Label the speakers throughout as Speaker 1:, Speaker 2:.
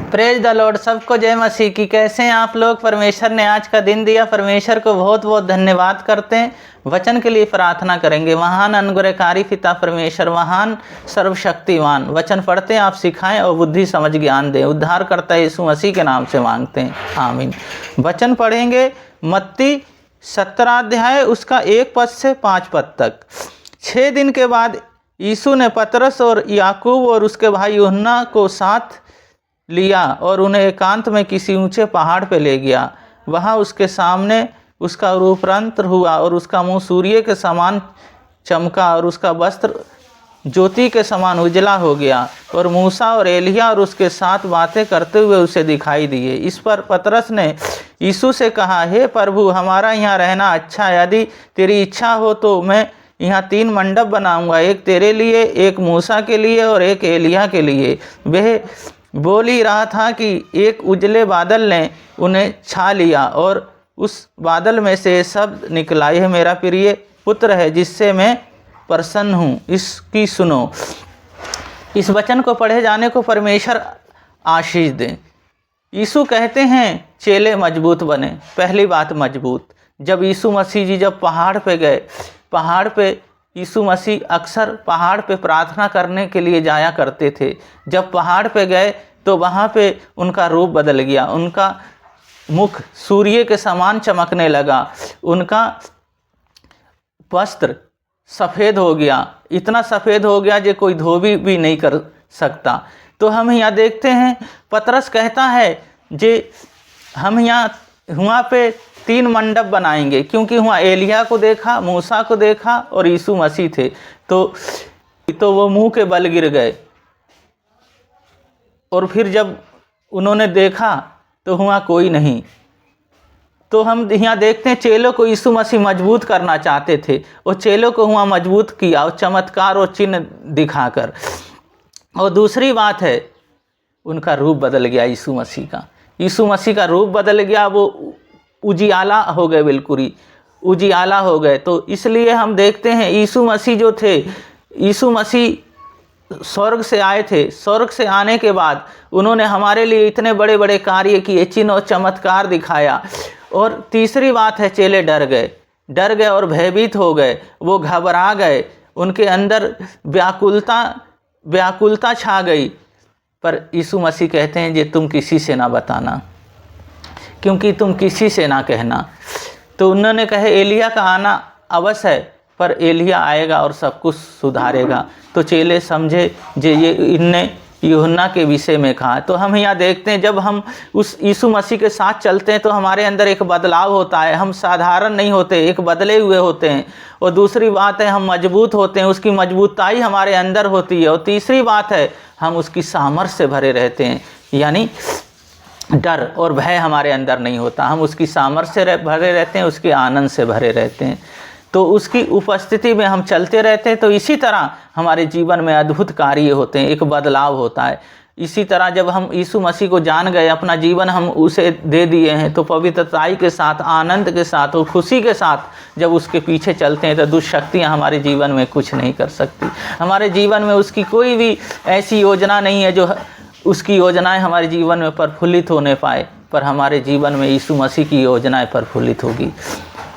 Speaker 1: Praise the Lord, सबको जय मसीह की। कैसे हैं आप लोग? परमेश्वर ने आज का दिन दिया, परमेश्वर को बहुत बहुत धन्यवाद करते हैं। वचन के लिए प्रार्थना करेंगे। महान अनुग्रहकारी पिता परमेश्वर, महान सर्वशक्तिमान, वचन पढ़ते हैं आप सिखाएं और बुद्धि समझ ज्ञान दें। उद्धार करता यीशु मसीह के नाम से मांगते हैं, आमीन। वचन पढ़ेंगे मत्ती 17 अध्याय उसका 1 पद से 5 पद तक। 6 दिन के बाद यीशु ने पतरस और याकूब और उसके भाई यूहन्ना को साथ लिया और उन्हें एकांत में किसी ऊंचे पहाड़ पर ले गया। वहाँ उसके सामने उसका रूपरंत्र हुआ और उसका मुंह सूर्य के समान चमका और उसका वस्त्र ज्योति के समान उजला हो गया। और मूसा और एलिया और उसके साथ बातें करते हुए उसे दिखाई दिए। इस पर पतरस ने यीशु से कहा, हे प्रभु, हमारा यहाँ रहना अच्छा है। यदि तेरी इच्छा हो तो मैं यहाँ 3 मंडप बनाऊंगा, एक तेरे लिए, एक मूसा के लिए और एक एलिया के लिए। वह बोल ही रहा था कि एक उजले बादल ने उन्हें छा लिया और उस बादल में से शब्द निकला, यह मेरा प्रिय पुत्र है जिससे मैं प्रसन्न हूँ, इसकी सुनो। इस वचन को पढ़े जाने को परमेश्वर आशीष दें। यीशु कहते हैं चेले मजबूत बने। पहली बात मजबूत। जब यीशु मसीह जी जब पहाड़ पे गए, पहाड़ पे यीशु मसीह अक्सर पहाड़ पे प्रार्थना करने के लिए जाया करते थे। जब पहाड़ पे गए तो वहाँ पे उनका रूप बदल गया, उनका मुख सूर्य के समान चमकने लगा, उनका वस्त्र सफ़ेद हो गया, इतना सफ़ेद हो गया जो कोई धोबी भी नहीं कर सकता। तो हम यहाँ देखते हैं पतरस कहता है जे हम वहाँ पे 3 मंडप बनाएंगे, क्योंकि वहाँ एलिया को देखा, मूसा को देखा और यीशु मसीह थे। तो वो मुंह के बल गिर गए। और फिर जब उन्होंने देखा तो वहाँ कोई नहीं। तो हम यहाँ देखते हैं चेलों को यीशु मसीह मजबूत करना चाहते थे और चेलों को वहाँ मजबूत किया और चमत्कार और चिन्ह दिखाकर। और दूसरी बात है उनका रूप बदल गया। यीशु मसीह का रूप बदल गया, वो उजियाला हो गए, बिल्कुल ही उजियाला हो गए। तो इसलिए हम देखते हैं यीशु मसीह जो थे, यीशु मसीह स्वर्ग से आए थे। स्वर्ग से आने के बाद उन्होंने हमारे लिए इतने बड़े बड़े कार्य किए, चिन्ह और चमत्कार दिखाया। और तीसरी बात है चेले डर गए और भयभीत हो गए, वो घबरा गए, उनके अंदर व्याकुलता छा गई। पर यीशु मसीह कहते हैं जे तुम किसी से ना बताना, क्योंकि तुम किसी से ना कहना। तो उन्होंने कहे एलिया का आना अवश्य है, पर एलिया आएगा और सब कुछ सुधारेगा। तो चेले समझे जे ये इनने यूहन्ना के विषय में कहा। तो हम यहाँ देखते हैं जब हम उस यीशु मसीह के साथ चलते हैं तो हमारे अंदर एक बदलाव होता है। हम साधारण नहीं होते, एक बदले हुए होते हैं। और दूसरी बात है हम मजबूत होते हैं, उसकी मजबूताई हमारे अंदर होती है। और तीसरी बात है हम उसकी सामर्थ्य से भरे रहते हैं, यानी डर और भय हमारे अंदर नहीं होता। हम उसकी सामर्थ्य से भरे रहते हैं, उसके आनंद से भरे रहते हैं। तो उसकी उपस्थिति में हम चलते रहते हैं। तो इसी तरह हमारे जीवन में अद्भुत कार्य होते हैं, एक बदलाव होता है। इसी तरह जब हम यीशु मसीह को जान गए, अपना जीवन हम उसे दे दिए हैं, तो पवित्रताई के साथ, आनंद के साथ और खुशी के साथ जब उसके पीछे चलते हैं तो दुष्शक्तियाँ हमारे जीवन में कुछ नहीं कर सकती। हमारे जीवन में उसकी कोई भी ऐसी योजना नहीं है जो उसकी योजनाएं हमारे जीवन में प्रफुल्लित होने पाए, पर हमारे जीवन में यीशु मसीह की योजनाएं प्रफुल्लित होगी।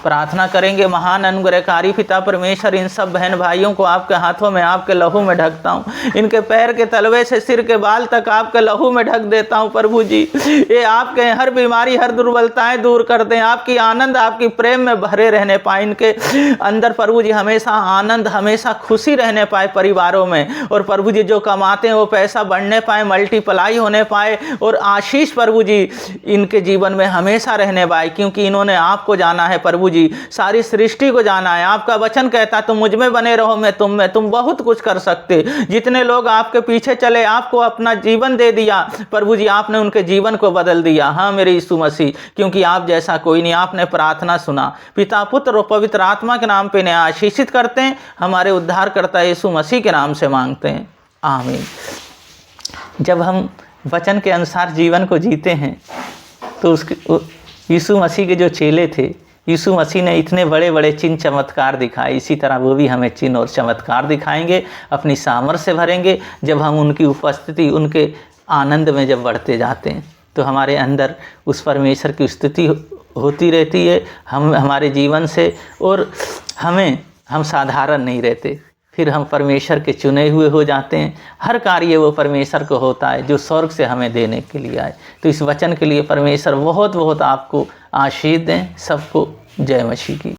Speaker 1: प्रार्थना करेंगे। महान अनुग्रहकारी पिता परमेश्वर, इन सब बहन भाइयों को आपके हाथों में, आपके लहू में ढकता हूँ। इनके पैर के तलवे से सिर के बाल तक आपके लहू में ढक देता हूँ। प्रभु जी, ये आपके हर बीमारी, हर दुर्बलताएं दूर कर दें। आपकी आनंद, आपकी प्रेम में भरे रहने पाए इनके अंदर। प्रभु जी, हमेशा आनंद, हमेशा खुशी रहने पाए परिवारों में। और प्रभु जी, जो कमाते हैं वो पैसा बढ़ने पाए, मल्टीप्लाई होने पाए। और आशीष प्रभु जी इनके जीवन में हमेशा रहने पाए, क्योंकि इन्होंने आपको जाना है। प्रभु जी, सारी सृष्टि को जाना है। आपका वचन कहता तुम मुझ में बने रहो, मैं तुम में, तुम बहुत कुछ कर सकते। जितने लोग आपके पीछे चले, आपको अपना जीवन दे दिया, प्रभु जी आपने उनके जीवन को बदल दिया। हाँ मेरे यीशु मसीह, क्योंकि आप जैसा कोई नहीं। आपने प्रार्थना सुना। पिता, पुत्र और पवित्र आत्मा के नाम पे इन्हें आशीषित करते हैं। हमारे उद्धारकर्ता यीशु मसीह के नाम से मांगते हैं, आमीन। जब हम वचन के अनुसार जीवन को जीते हैं तो उसके यीशु मसीह के जो चेले थे, यीशु मसीह ने इतने बड़े बड़े चिन्ह चमत्कार दिखाए, इसी तरह वो भी हमें चिन्ह और चमत्कार दिखाएंगे, अपनी सामर्थ्य से भरेंगे। जब हम उनकी उपस्थिति, उनके आनंद में जब बढ़ते जाते हैं तो हमारे अंदर उस परमेश्वर की स्तुति होती रहती है हम हमारे जीवन से, और हम साधारण नहीं रहते, फिर हम परमेश्वर के चुने हुए हो जाते हैं। हर कार्य वो परमेश्वर को होता है जो स्वर्ग से हमें देने के लिए आए। तो इस वचन के लिए परमेश्वर बहुत बहुत आपको आशीष दें। सबको जय मसीह की।